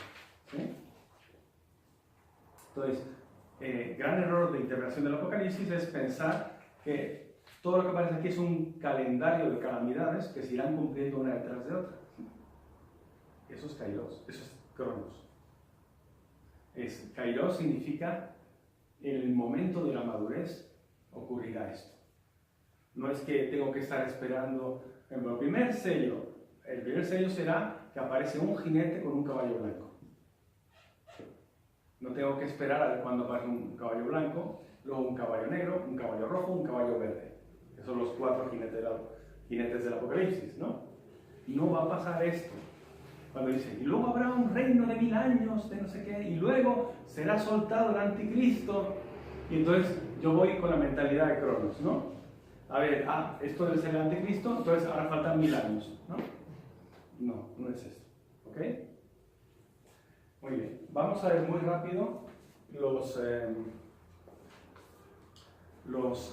¿Sí? Entonces, gran error de interpretación del Apocalipsis es pensar que todo lo que aparece aquí es un calendario de calamidades que se irán cumpliendo una detrás de otra. Eso es Kairos, eso es Cronos. Kairos significa en el momento de la madurez ocurrirá esto. No es que tengo que estar esperando, por ejemplo, el primer sello será que aparece un jinete con un caballo blanco. No tengo que esperar a ver cuándo aparece un caballo blanco, luego un caballo negro, un caballo rojo, un caballo verde. Esos son los 4 jinetes del Apocalipsis, ¿no? Y no va a pasar esto. Cuando dice, y luego habrá un reino de 1000 años, de no sé qué, y luego será soltado el anticristo. Y entonces yo voy con la mentalidad de Cronos, ¿no? A ver, esto debe ser el anticristo, entonces ahora faltan 1000 años, ¿no? No es esto, ¿ok? Muy bien, vamos a ver muy rápido los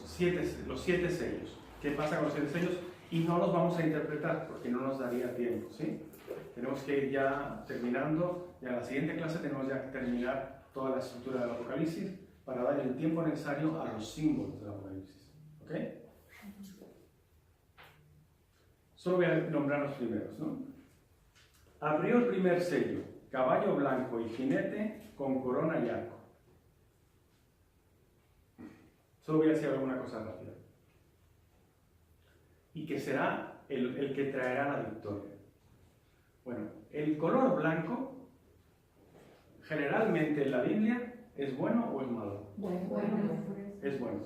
7 sellos. ¿Qué pasa con los 7 sellos? Y no los vamos a interpretar porque no nos daría tiempo, ¿sí? Tenemos que ir ya terminando, y a la siguiente clase tenemos ya que terminar toda la estructura del Apocalipsis para dar el tiempo necesario a los símbolos del Apocalipsis, ¿ok? Solo voy a nombrar los primeros, ¿no? Abrió el primer sello, caballo blanco y jinete con corona y arco. Solo voy a decir alguna cosa rápida. Y que será el que traerá la victoria. Bueno, el color blanco, generalmente en la Biblia, ¿es bueno o es malo? Es bueno.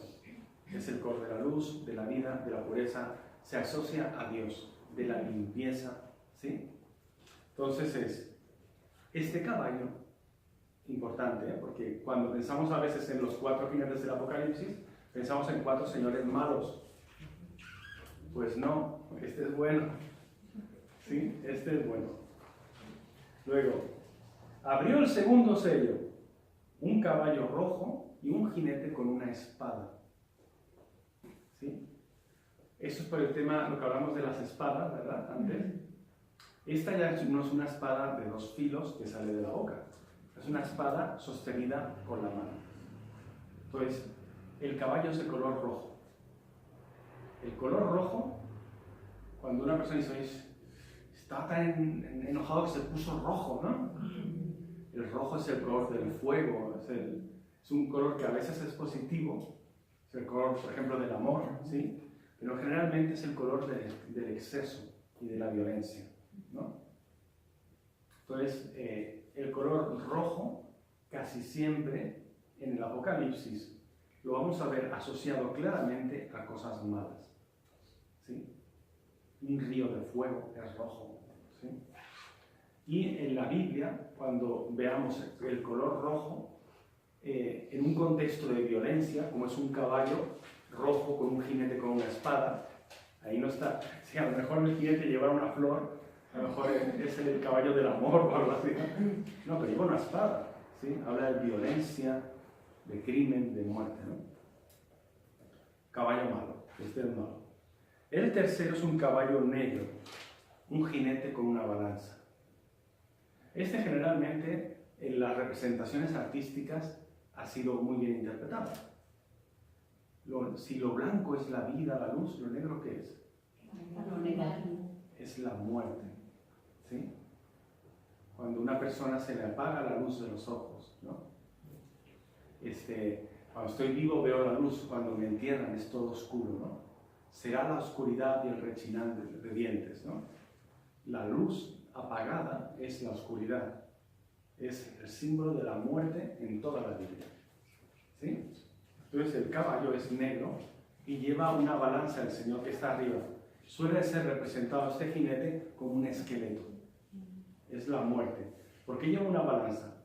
Es el color de la luz, de la vida, de la pureza. Se asocia a Dios, de la limpieza, ¿sí? Entonces este caballo, importante, porque cuando pensamos a veces en los 4 jinetes del Apocalipsis, pensamos en 4 señores malos. Pues no, este es bueno. ¿Sí? Este es bueno. Luego, abrió el segundo sello, un caballo rojo y un jinete con una espada. ¿Sí? Eso es por el tema, lo que hablamos de las espadas, ¿verdad? Antes. Esta ya no es una espada de 2 filos que sale de la boca. Es una espada sostenida con la mano. Entonces, el caballo es de color rojo. El color rojo, cuando una persona dice, está tan enojado que se puso rojo, ¿no? El rojo es el color del fuego, es un color que a veces es positivo, es el color, por ejemplo, del amor, ¿sí? Pero generalmente es el color del exceso y de la violencia, ¿no? Entonces, el color rojo casi siempre en el Apocalipsis lo vamos a ver asociado claramente a cosas malas. ¿Sí? Un río de fuego es rojo. ¿Sí? Y en la Biblia, cuando veamos el color rojo, en un contexto de violencia, como es un caballo rojo con un jinete con una espada, ahí no está. Si a lo mejor el jinete lleva una flor, a lo mejor es el caballo del amor o algo así. No, pero lleva una espada. ¿Sí? Habla de violencia, de crimen, de muerte, ¿no? Caballo malo, este es malo. El tercero es un caballo negro, un jinete con una balanza. Este generalmente en las representaciones artísticas ha sido muy bien interpretado. Si lo blanco es la vida, la luz, ¿lo negro qué es? Es la muerte. ¿Sí? Cuando una persona se le apaga la luz de los ojos, ¿no? Cuando estoy vivo veo la luz, cuando me entierran es todo oscuro, ¿no? Será la oscuridad y el rechinar de dientes, ¿no? La luz apagada es la oscuridad, es el símbolo de la muerte en toda la Biblia. ¿Sí? Entonces el caballo es negro y lleva una balanza, el Señor que está arriba. Suele ser representado este jinete como un esqueleto. Es la muerte. ¿Por qué lleva una balanza?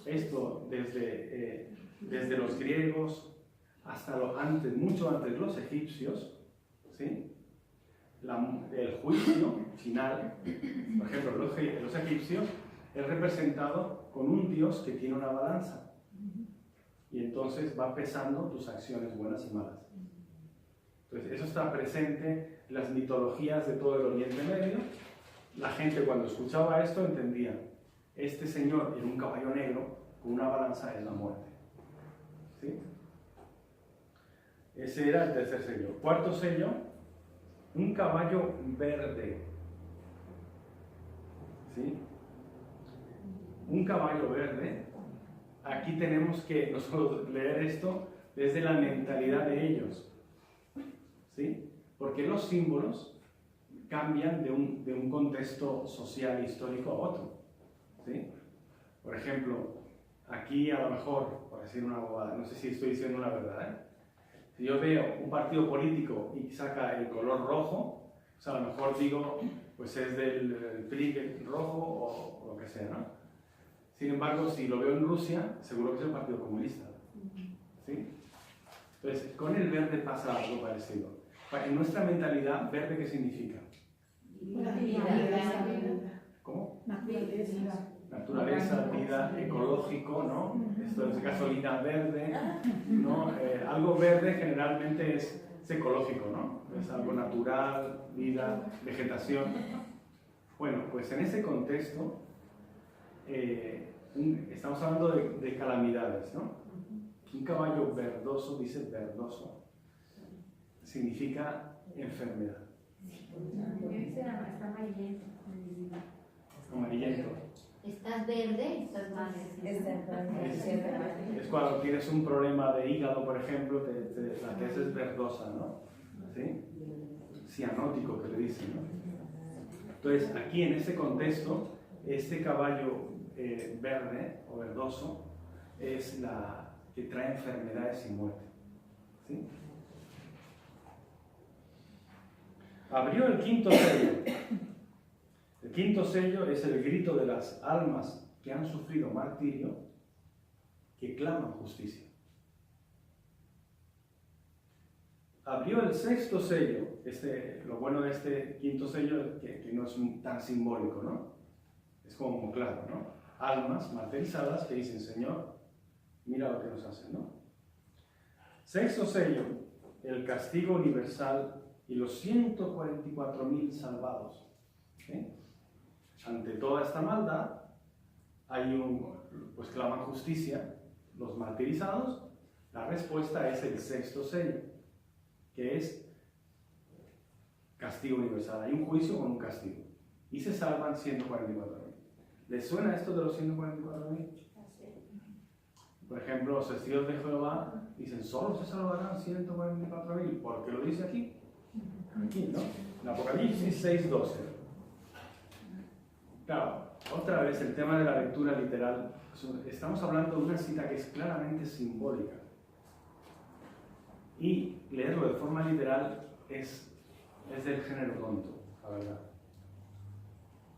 Esto desde los griegos hasta mucho antes los egipcios, ¿sí? El juicio final, por ejemplo, los egipcios, es representado con un dios que tiene una balanza. Y entonces va pesando tus acciones buenas y malas. Entonces, eso está presente en las mitologías de todo el Oriente Medio. La gente cuando escuchaba esto entendía, este señor en un caballo negro con una balanza es la muerte. ¿Sí? Ese era el tercer sello. Cuarto sello, un caballo verde. ¿Sí? Un caballo verde. Aquí tenemos que nosotros leer esto desde la mentalidad de ellos. ¿Sí? Porque los símbolos cambian de un contexto social e histórico a otro. ¿Sí? Por ejemplo, aquí a lo mejor, por decir una bobada, no sé si estoy diciendo una verdad, si yo veo un partido político y saca el color rojo, pues a lo mejor digo, pues es del PRI rojo o lo que sea, ¿no? Sin embargo, si lo veo en Rusia, seguro que es el Partido Comunista. ¿Sí? Entonces, con el verde pasa algo parecido. En nuestra mentalidad, ¿verde qué significa? ¿Cómo? Naturaleza, vida, ecológico, ¿no? Esto es gasolina verde, ¿no? Algo verde generalmente es ecológico, ¿no? Es algo natural, vida, vegetación. Bueno, pues en ese contexto estamos hablando de calamidades, ¿no? Un caballo verdoso, dice verdoso, significa enfermedad. Está amarillento. Amarillento. Estás verde, estás mal. Es cuando tienes un problema de hígado, por ejemplo, la tez es verdosa, ¿no? ¿Sí? Cianótico que le dicen, ¿no? Entonces, aquí en este contexto, este caballo verde o verdoso es la que trae enfermedades y muerte. ¿Sí? Abrió el quinto sello. El quinto sello es el grito de las almas que han sufrido martirio, que claman justicia. Abrió el sexto sello. Lo bueno de este quinto sello es que no es tan simbólico, ¿no? Es como claro, ¿no? Almas martirizadas que dicen, Señor, mira lo que nos hacen, ¿no? Sexto sello, el castigo universal y los 144.000 salvados. ¿Sí? Ante toda esta maldad, pues claman justicia, los martirizados. La respuesta es el sexto sello, que es castigo universal. Hay un juicio con un castigo. Y se salvan 144.000. ¿Les suena esto de los 144.000? Por ejemplo, los testigos de Jehová dicen, solo se salvarán 144.000. ¿Por qué lo dice aquí? Aquí, ¿no? En Apocalipsis 6:12. Claro, Otra vez el tema de la lectura literal. Estamos hablando de una cita que es claramente simbólica. Y leerlo de forma literal es del género tonto, la verdad.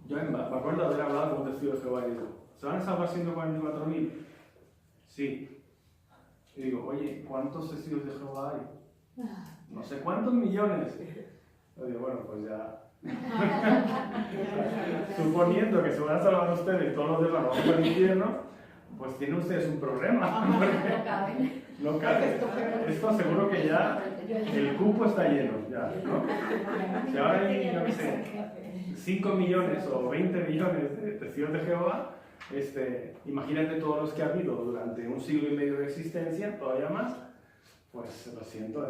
Yo me acuerdo de haber hablado con un testigo de Jehová y digo, ¿se van a salvar 144.000? Sí. Y digo, oye, ¿cuántos testigos de Jehová hay? No sé cuántos millones. Yo digo, bueno, pues ya. Suponiendo que se van a salvar ustedes y todos los demás vamos al infierno, pues tienen ustedes un problema. No cabe. Esto seguro que ya el cupo está lleno. Ya, ¿no? Si ahora hay, no sé, 5 millones o 20 millones de testigos de Jehová, imagínate todos los que ha habido durante un siglo y medio de existencia, todavía más. Pues lo siento,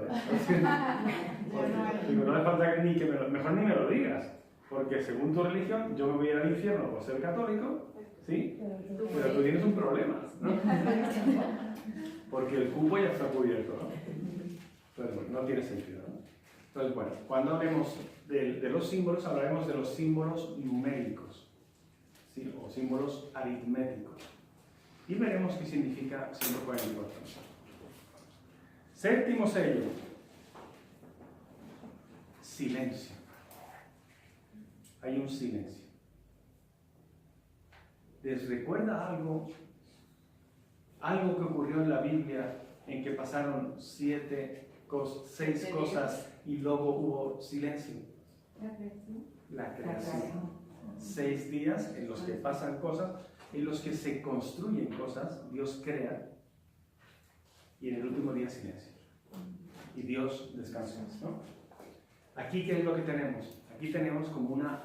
digo, no hace falta ni que mejor ni me lo digas, porque según tu religión yo me voy a ir al infierno por ser católico, ¿sí? Pero tú tienes un problema, ¿no? Porque el cupo ya está cubierto, ¿no? Entonces, bueno, no tiene sentido, ¿no? Entonces, bueno, cuando hablemos de los símbolos, hablaremos de los símbolos numéricos, ¿sí? O símbolos aritméticos. Y veremos qué significa 144. Séptimo sello. Silencio. Hay un silencio. ¿Les recuerda algo que ocurrió en la Biblia en que pasaron 6 cosas y luego hubo silencio? La creación. 6 días en los que pasan cosas, en los que se construyen cosas, Dios crea, y en el último día silencio. Y Dios descansa, ¿no? Aquí, ¿qué es lo que tenemos? Aquí tenemos como una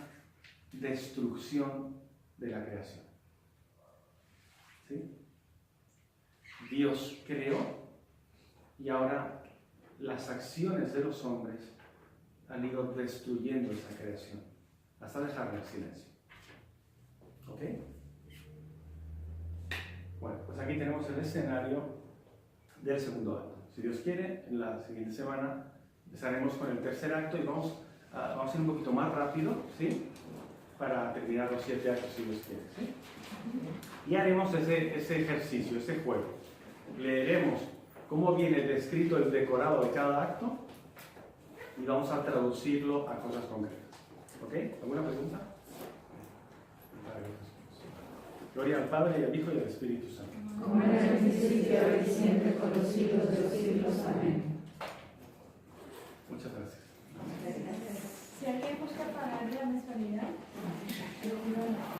destrucción de la creación. ¿Sí? Dios creó y ahora las acciones de los hombres han ido destruyendo esa creación hasta dejarla en silencio. ¿Ok? Bueno, pues aquí tenemos el escenario del segundo acto. Si Dios quiere, en la siguiente semana empezaremos con el tercer acto y vamos a ir un poquito más rápido, ¿sí? Para terminar los 7 actos, si Dios quiere, ¿sí? Y haremos ese ejercicio, ese juego. Leeremos cómo viene descrito el decorado de cada acto y vamos a traducirlo a cosas concretas. ¿Ok? ¿Alguna pregunta? Gloria al Padre, y al Hijo, y al Espíritu Santo. Como en el principio, ahora y siempre, por los siglos de los siglos. Amén. Muchas gracias. Si alguien busca pagar la mensualidad,